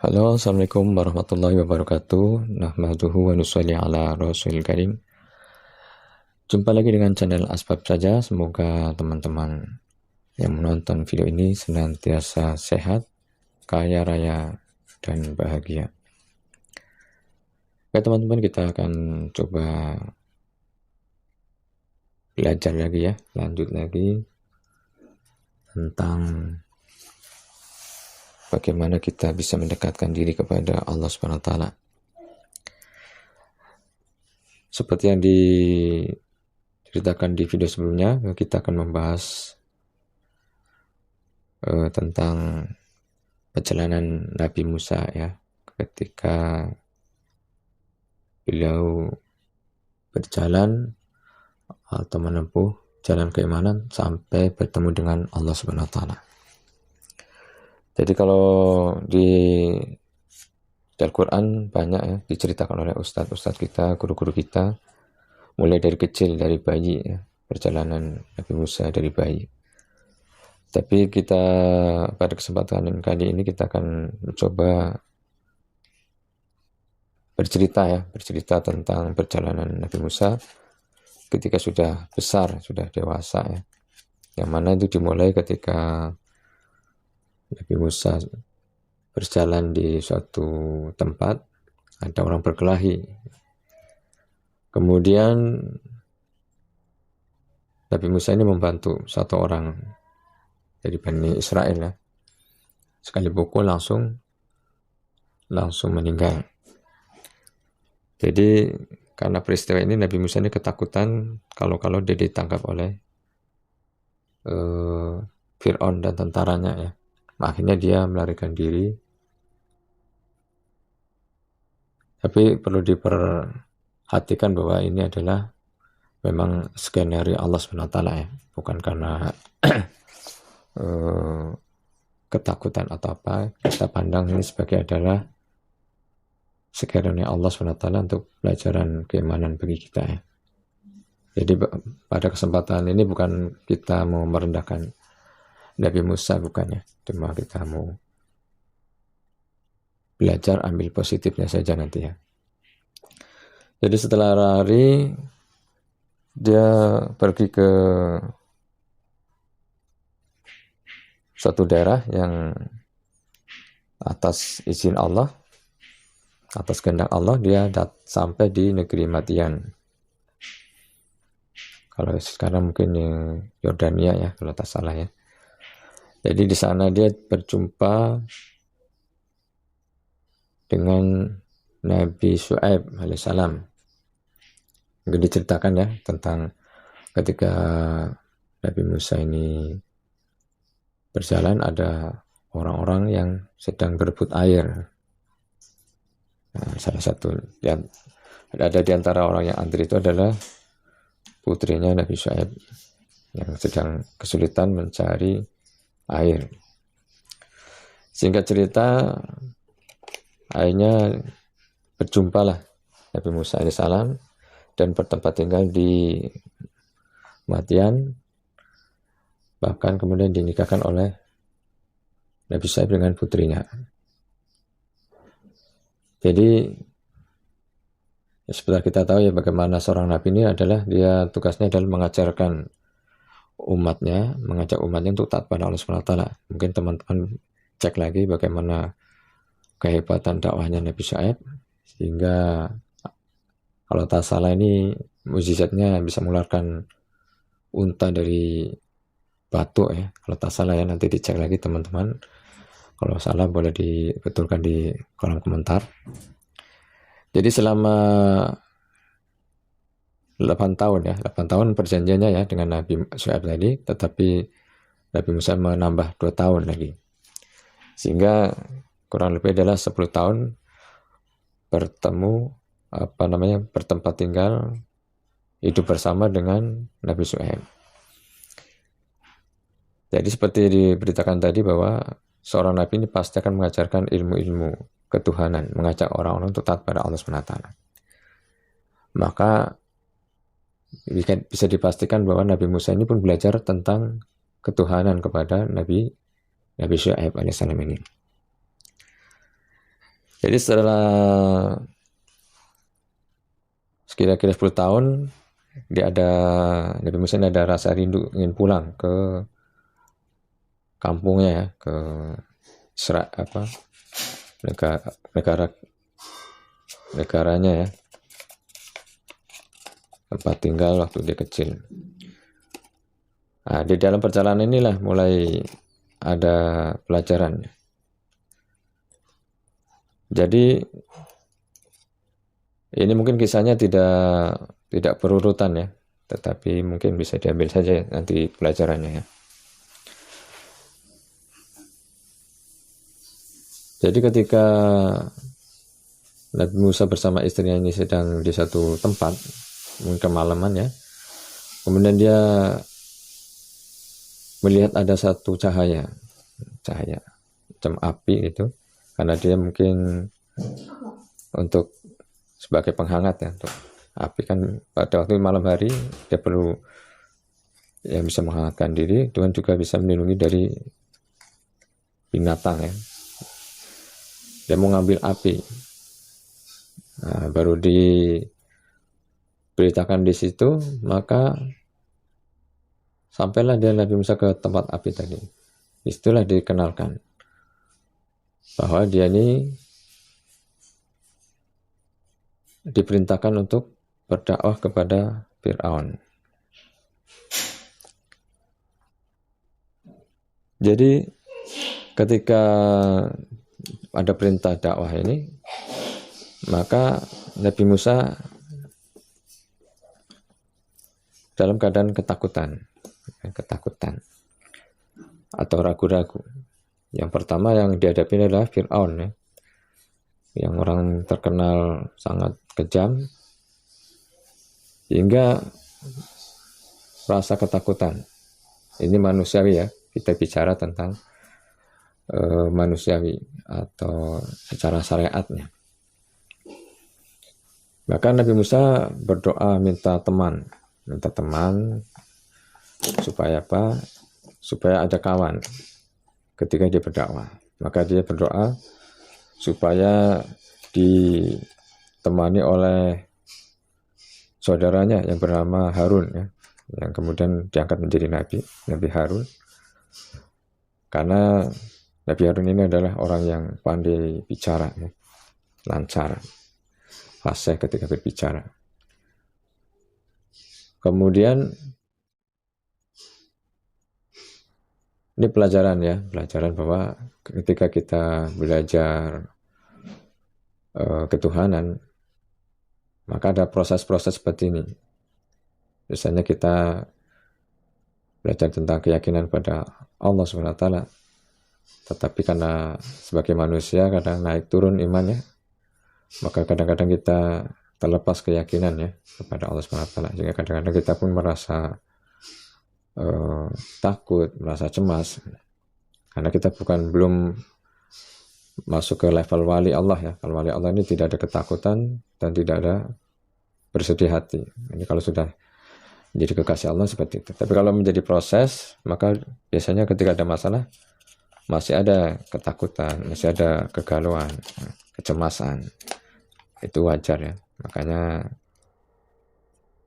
Halo, Assalamualaikum warahmatullahi wabarakatuh. Nahmaduhu wa nusalli ala rasulil karim. Jumpa lagi dengan channel Asbab Saja. Semoga teman-teman yang menonton video ini senantiasa sehat, kaya raya, dan bahagia. Oke teman-teman, kita akan coba belajar lagi ya, lanjut lagi tentang bagaimana kita bisa mendekatkan diri kepada Allah Subhanahu wa taala. Seperti yang diceritakan di video sebelumnya, kita akan membahas tentang perjalanan Nabi Musa ya, ketika beliau berjalan atau menempuh jalan keimanan sampai bertemu dengan Allah Subhanahu wa taala. Jadi kalau di Al-Quran banyak ya diceritakan oleh ustadz-ustadz kita, guru-guru kita, mulai dari kecil, dari bayi ya, perjalanan Nabi Musa dari bayi. Tapi kita pada kesempatan kali ini kita akan mencoba bercerita tentang perjalanan Nabi Musa ketika sudah besar, sudah dewasa ya. Yang mana itu dimulai ketika Nabi Musa berjalan di suatu tempat, ada orang berkelahi. Kemudian Nabi Musa ini membantu satu orang dari Bani Israel ya. Sekali pukul langsung meninggal. Jadi karena peristiwa ini Nabi Musa ini ketakutan kalau dia ditangkap oleh Fir'aun dan tentaranya ya. Akhirnya dia melarikan diri. Tapi perlu diperhatikan bahwa ini adalah memang skenario Allah SWT ya, bukan karena ketakutan atau apa. Kita pandang ini sebagai adalah skenario Allah SWT untuk pelajaran keimanan bagi kita ya. Jadi pada kesempatan ini bukan kita mau merendahkan Nabi Musa, bukan ya, cuma kita mau belajar, ambil positifnya saja nanti ya. Jadi setelah lari dia pergi ke suatu daerah yang atas izin Allah, atas kehendak Allah, dia sampai di negeri Madian. Kalau sekarang mungkin Yordania ya, kalau tak salah ya. Jadi di sana dia berjumpa dengan Nabi Syuaib alaihissalam. Mungkin diceritakan ya tentang ketika Nabi Musa ini berjalan, ada orang-orang yang sedang berebut air. Nah, salah satu yang ada di antara orang yang antri itu adalah putrinya Nabi Syuaib yang sedang kesulitan mencari air. Singkat cerita, akhirnya berjumpalah Nabi Musa alaihissalam dan bertempat tinggal di Madian, bahkan kemudian dinikahkan oleh Nabi Syuaib dengan putrinya. Jadi seperti kita tahu ya, bagaimana seorang nabi ini adalah dia tugasnya adalah mengajarkan umatnya, mengajak umatnya untuk taat pada Allah SWT. Mungkin teman-teman cek lagi bagaimana kehebatan dakwahnya Nabi Syuaib, sehingga kalau tak salah ini mukjizatnya bisa mengeluarkan unta dari batu ya, kalau tak salah ya, nanti dicek lagi teman-teman. Kalau salah boleh dibetulkan di kolom komentar. Jadi selama 8 tahun ya, 8 tahun perjanjiannya ya dengan Nabi Syuaib tadi, tetapi Nabi Musa menambah 2 tahun lagi. Sehingga kurang lebih adalah 10 tahun bertempat tinggal, hidup bersama dengan Nabi Syuaib. Jadi seperti diberitakan tadi bahwa seorang nabi ini pasti akan mengajarkan ilmu-ilmu ketuhanan, mengajak orang-orang untuk taat pada Allah SWT. Maka bisa dipastikan bahwa Nabi Musa ini pun belajar tentang ketuhanan kepada Nabi Syuaib alaihissalam ini. Jadi setelah kira-kira 10 tahun dia Nabi Musa ada rasa rindu ingin pulang ke kampungnya ya, ke negaranya ya, tempat tinggal waktu dia kecil. Nah, di dalam perjalanan inilah mulai ada pelajaran. Jadi ini mungkin kisahnya tidak berurutan ya, tetapi mungkin bisa diambil saja nanti pelajarannya ya. Jadi ketika Nabi Musa bersama istrinya ini sedang di satu tempat, mungkin kemalaman ya, kemudian dia melihat ada satu cahaya macam api itu, karena dia mungkin untuk sebagai penghangat ya, untuk api kan pada waktu malam hari dia perlu yang bisa menghangatkan diri, Tuhan juga bisa melindungi dari binatang ya. Dia mau ngambil api, nah, baru diberitakan di situ, maka sampailah dia Nabi Musa ke tempat api tadi. Disitulah dikenalkan bahwa dia ini diperintahkan untuk berdakwah kepada Fir'aun. Jadi ketika ada perintah dakwah ini, maka Nabi Musa dalam keadaan ketakutan atau ragu-ragu. Yang pertama yang dihadapi adalah Fir'aun ya, yang orang terkenal sangat kejam, hingga rasa ketakutan. Ini manusiawi ya, kita bicara tentang manusiawi atau secara syariatnya. Maka Nabi Musa berdoa minta teman supaya apa? Supaya ada kawan ketika dia berdakwah. Maka dia berdoa supaya ditemani oleh saudaranya yang bernama Harun ya, yang kemudian diangkat menjadi Nabi Harun. Karena Nabi Harun ini adalah orang yang pandai bicara ya, lancar, fasih ketika berbicara. Kemudian ini pelajaran bahwa ketika kita belajar ketuhanan, maka ada proses-proses seperti ini. Misalnya kita belajar tentang keyakinan pada Allah SWT, tetapi karena sebagai manusia kadang naik turun imannya, maka kadang-kadang kita terlepas keyakinan ya kepada Allah SWT, sehingga kadang-kadang kita pun merasa takut, merasa cemas, karena kita belum masuk ke level wali Allah ya. Kalau wali Allah ini tidak ada ketakutan dan tidak ada bersedih hati. Ini kalau sudah menjadi kekasih Allah seperti itu. Tapi kalau menjadi proses, maka biasanya ketika ada masalah masih ada ketakutan, masih ada kegalauan, kecemasan. Itu wajar ya. Makanya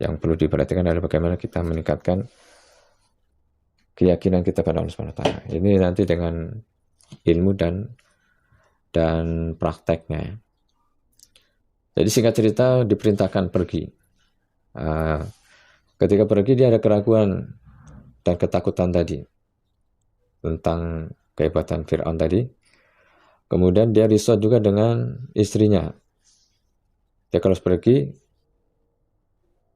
yang perlu diperhatikan adalah bagaimana kita meningkatkan keyakinan kita pada Allah SWT. Ini nanti dengan ilmu dan prakteknya. Jadi singkat cerita diperintahkan pergi. Ketika pergi dia ada keraguan dan ketakutan tadi tentang kehebatan Fir'aun tadi. Kemudian dia risau juga dengan istrinya. Dia kalau pergi,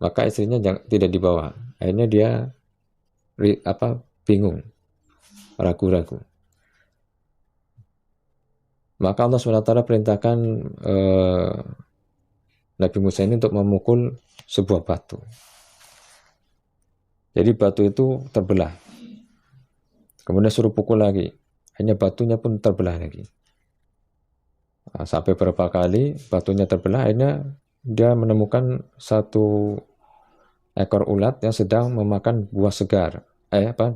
maka istrinya tidak dibawa. Akhirnya dia bingung, ragu-ragu. Maka Allah SWT perintahkan Nabi Musa ini untuk memukul sebuah batu. Jadi batu itu terbelah. Kemudian suruh pukul lagi. Hanya batunya pun terbelah lagi. Sampai berapa kali batunya terbelah, akhirnya dia menemukan satu ekor ulat yang sedang memakan buah segar.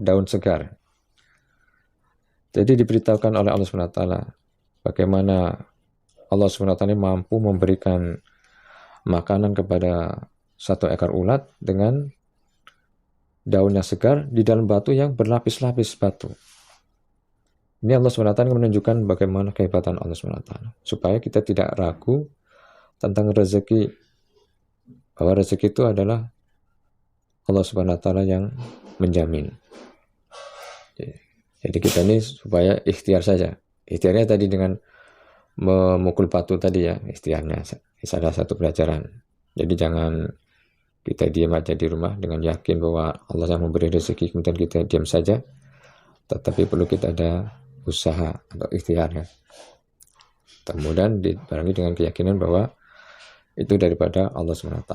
Daun segar. Jadi diberitahukan oleh Allah SWT bagaimana Allah SWT mampu memberikan makanan kepada satu ekor ulat dengan daun yang segar di dalam batu yang berlapis-lapis batu. Ini Allah SWT menunjukkan bagaimana kehebatan Allah SWT, supaya kita tidak ragu tentang rezeki, bahwa rezeki itu adalah Allah SWT yang menjamin. Jadi kita ini supaya ikhtiar saja. Ikhtiarnya tadi dengan memukul batu tadi ya, ikhtiarnya salah satu pelajaran. Jadi jangan kita diam aja di rumah dengan yakin bahwa Allah yang memberi rezeki kemudian kita diam saja, tetapi perlu kita ada usaha atau ikhtiarnya. Kemudian dibarengi dengan keyakinan bahwa itu daripada Allah SWT.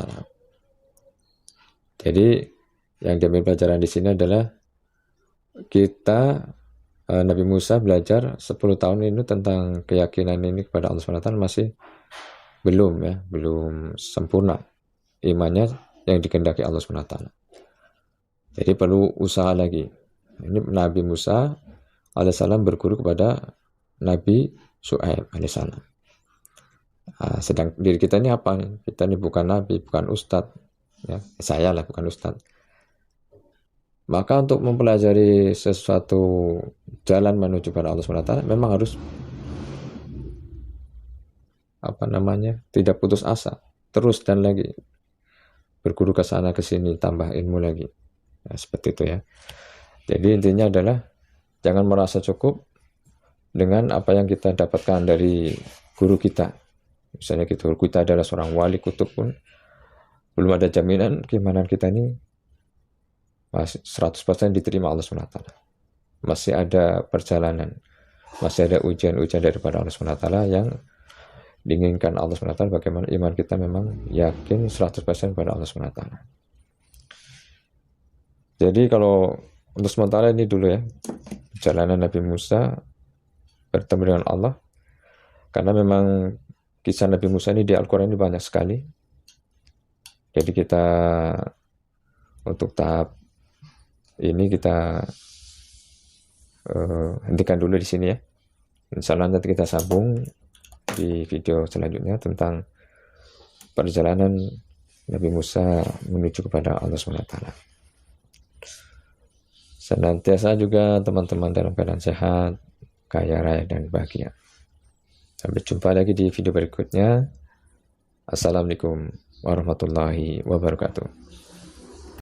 Jadi yang diambil pelajaran di sini adalah kita, Nabi Musa belajar 10 tahun ini tentang keyakinan ini kepada Allah SWT masih belum sempurna imannya yang dikehendaki Allah SWT. Jadi perlu usaha lagi. Ini Nabi Musa alaihissalam berguru kepada Nabi Syuaib alaihissalam. Sedang diri kita ini apa nih? Kita ini bukan nabi, bukan ustadz, ya, saya lah bukan ustadz. Maka untuk mempelajari sesuatu jalan menuju pada Allah SWT memang harus tidak putus asa, terus dan lagi berguru ke sana ke sini, tambah ilmu lagi. Nah, seperti itu ya. Jadi intinya adalah jangan merasa cukup dengan apa yang kita dapatkan dari guru kita. Misalnya guru kita adalah seorang wali kutub pun belum ada jaminan keimanan kita ini masih 100% diterima Allah SWT. Masih ada perjalanan, masih ada ujian-ujian daripada Allah SWT yang diinginkan Allah SWT, bagaimana iman kita memang yakin 100% pada Allah SWT. Jadi kalau untuk sementara ini dulu ya, perjalanan Nabi Musa bertemu dengan Allah, karena memang kisah Nabi Musa ini di Al-Quran ini banyak sekali. Jadi kita untuk tahap ini kita hentikan dulu di sini ya. Insya Allah nanti kita sambung di video selanjutnya tentang perjalanan Nabi Musa menuju kepada Allah SWT. Senantiasa juga teman-teman dalam keadaan sehat, kaya raya dan bahagia. Sampai jumpa lagi di video berikutnya. Assalamualaikum warahmatullahi wabarakatuh.